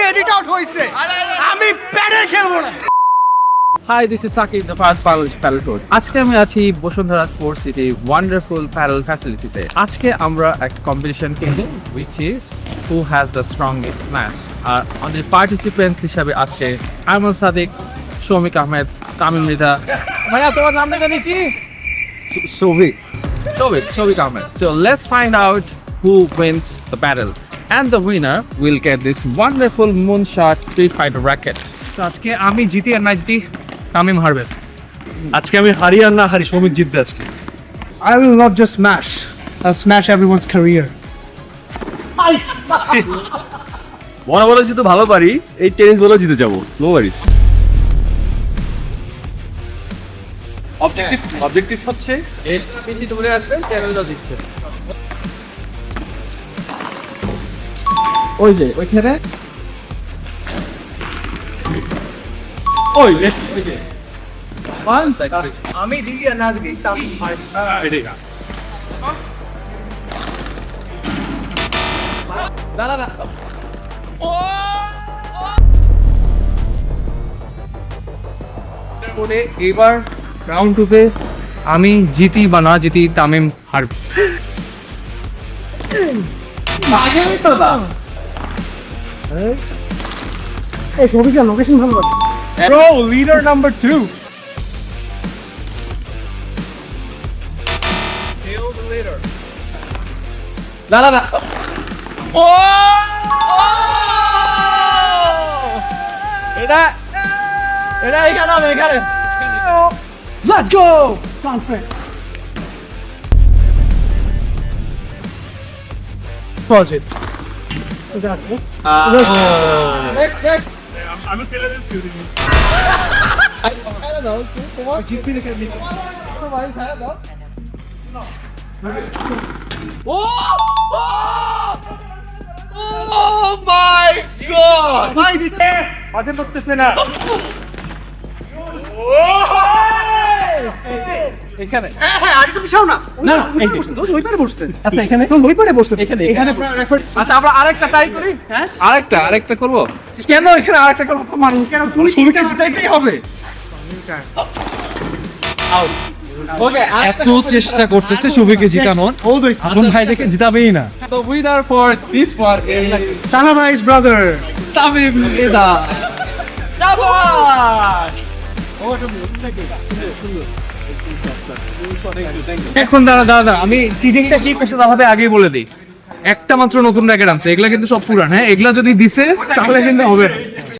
Edit out হইছে আমি প্যাডে খেলবো না Hi, this is Saki, the first panelist paddle coach. আজকে আমি আছি Bashundhara sports city wonderful padel ফ্যাসিলিটিতে। আজকে আমরা একটা কম্পিটিশন খেলবো which is who has the strongest smash। আর আমাদের পার্টিসিপেন্টস হিসাবে আছে আইমান সাদিক, শৌমিক আহমেদ, তামিম মৃধা। ভাইয়া তোমার নামটা জানি কি? Shobik Ahmed. So let's find out who wins the battle. And the winner will get this wonderful Moonshot Street Fighter racket. তো আজকে আমি জিতি আর না জিতি তামিম হারবে। আজকে আমি হারি আর না হারি সৌমিক জিতবে আজকে। I will not just smash I'll smash everyone's career বড় বড় যেহেতু ভালো পারি এই টেনিস বলেও জিতে যাবো, নো ওয়ারিস। অবজেক্টিভ হচ্ছে জিতে বলে আসবে চ্যানেলটা জিতছে। ওই যে ওইখানে ওই আমি জিতি আর না জিতি তামিম হারবে এবার রাউন্ড টুতে আমি জিতি বা না জিতি তামিম হারবে। এই সবিকা লোকেশন ভালো পাচ্ছি ব্রো লিডার নাম্বার 2 না এটা এখানে হবে এখানে Let's go! Confident. Pause it. আমি টেলিভিশন ফিউরি আজে করতেছে না এখানে হ্যাঁ আর একটু পিছাও না না, ওই পারে বসছে আচ্ছা এখানে ওই পারে বসছে এখানে আচ্ছা আমরা আরেকটা ট্রাই করি। হ্যাঁ আরেকটা করব। কেন এখানে আরেকটা করব? মানুষ কেন তুমি শুরুতে জিতাইতেই হবে। ওকে এত চেষ্টা করতেছে শুভকে জিতানোর, আপন ভাই দেখে জিতাবেই না। তো winner for this one is Salamais brother Tamim Mridha. এখন দাদা আমি চিটিংটা কি করছে তাহলে আগেই বলে দিই। একটা মাত্র নতুন র্যাকেট আনছে, এগুলা কিন্তু সব পুরান। হ্যাঁ এগুলা যদি দিছে তাহলে কিন্তু হবে না।